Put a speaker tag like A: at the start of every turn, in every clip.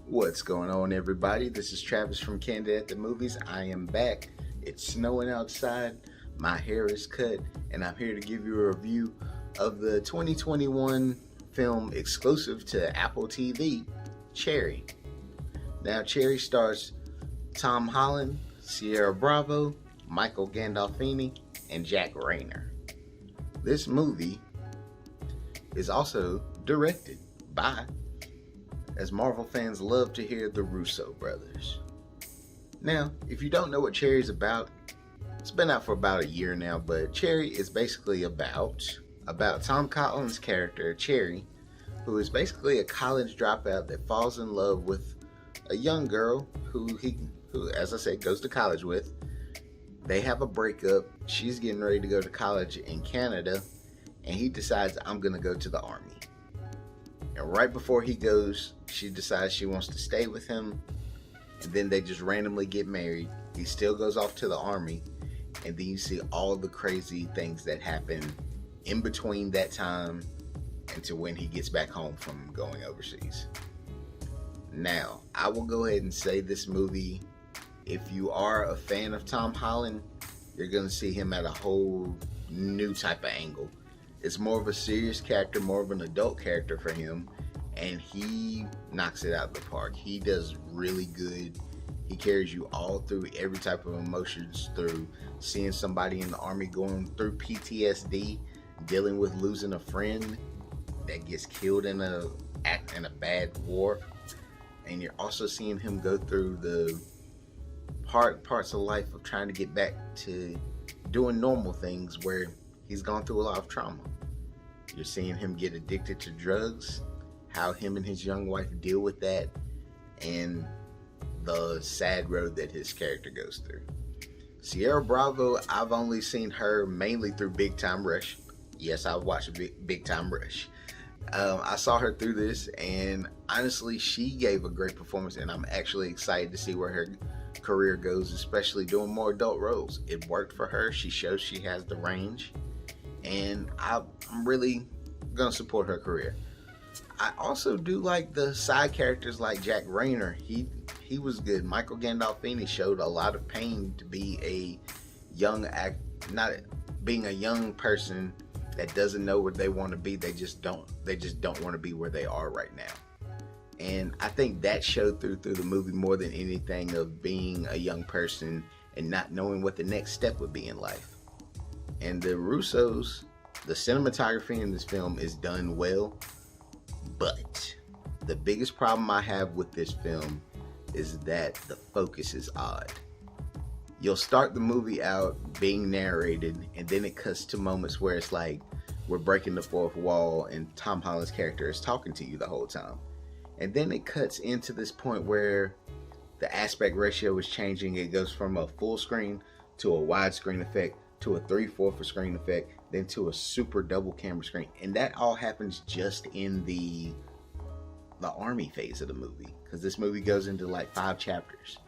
A: What's going on, everybody? This is Travis from Candid at the Movies. I am back. It's snowing outside, my hair is cut, and I'm here to give you a review of the 2021 film exclusive to Apple TV, Cherry. Now, Cherry stars Tom Holland, Ciara Bravo, Michael Gandolfini, and Jack Reynor. This movie is also directed by, as Marvel fans love to hear, the Russo Brothers. Now, if you don't know what Cherry's about, it's been out for about a year now, but Cherry is basically about Tom Holland's character, Cherry, who is basically a college dropout that falls in love with a young girl who, as I said, goes to college with. They have a breakup. She's getting ready to go to college in Canada, and he decides, I'm gonna go to the army. And right before he goes, she decides she wants to stay with him, and then they just randomly get married. He still goes off to the army, and then you see all the crazy things that happen in between that time and to when he gets back home from going overseas. Now, I will go ahead and say this movie, if you are a fan of Tom Holland, you're going to see him at a whole new type of angle. It's more of a serious character, more of an adult character for him, and he knocks it out of the park. He does really good. He carries you all through every type of emotions, through seeing somebody in the army going through PTSD, dealing with losing a friend that gets killed in a bad war, and you're also seeing him go through the parts of life of trying to get back to doing normal things where he's gone through a lot of trauma. You're seeing him get addicted to drugs, how him and his young wife deal with that, and the sad road that his character goes through. Ciara Bravo, I've only seen her mainly through Big Time Rush. Yes, I've watched Big Time Rush. I saw her through this, and honestly, she gave a great performance, and I'm actually excited to see where her career goes, especially doing more adult roles. It worked for her. She shows she has the range, and I'm really gonna support her career. I also do like the side characters like Jack Reynor. He was good. Michael Gandolfini showed a lot of pain to be a young not being a young person that doesn't know what they want to be. They just don't want to be where they are right now. And I think that showed through the movie more than anything, of being a young person and not knowing what the next step would be in life. And the Russos, the cinematography in this film is done well, but the biggest problem I have with this film is that the focus is odd. You'll start the movie out being narrated, and then it cuts to moments where it's like we're breaking the fourth wall and Tom Holland's character is talking to you the whole time. And then it cuts into this point where the aspect ratio is changing. It goes from a full screen to a widescreen effect to a 3/4 screen effect, then to a super double camera screen. And that all happens just in the army phase of the movie, because this movie goes into like 5 chapters.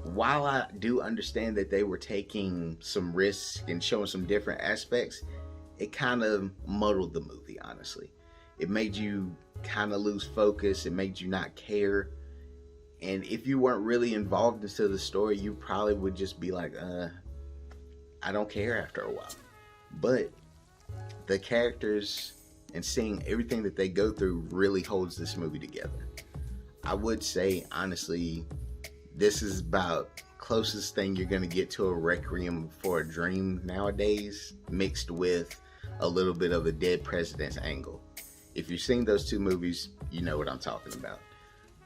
A: While I do understand that they were taking some risks and showing some different aspects, it kind of muddled the movie, honestly. It made you kind of lose focus. It made you not care. And if you weren't really involved into the story, you probably would just be like, I don't care after a while. But the characters and seeing everything that they go through really holds this movie together. I would say, honestly, this is about closest thing you're going to get to a Requiem for a Dream nowadays, mixed with a little bit of a Dead President's angle. If you've seen those two movies, you know what I'm talking about.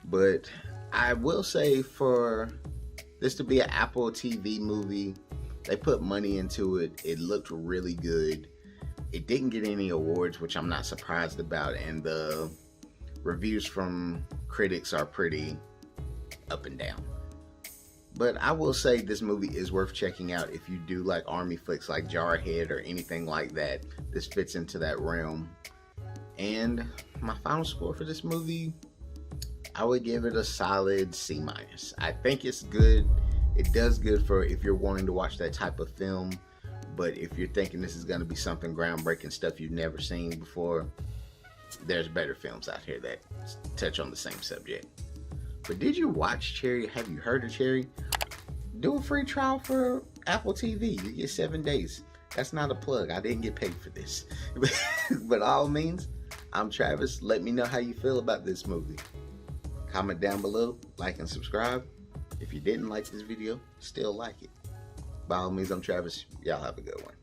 A: But I will say, for this to be an Apple TV movie, they put money into it. It looked really good. It didn't get any awards, which I'm not surprised about, and the reviews from critics are pretty up and down. But I will say this movie is worth checking out if you do like army flicks like Jarhead or anything like that. This fits into that realm. And my final score for this movie, I would give it a solid C-. I think it's good. It does good for if you're wanting to watch that type of film. But if you're thinking this is going to be something groundbreaking, stuff you've never seen before, there's better films out here that touch on the same subject. But did you watch Cherry? Have you heard of Cherry? Do a free trial for Apple TV. You get 7 days. That's not a plug. I didn't get paid for this. But all means, I'm Travis. Let me know how you feel about this movie. Comment down below, like and subscribe. If you didn't like this video, still like it. By all means, I'm Travis. Y'all have a good one.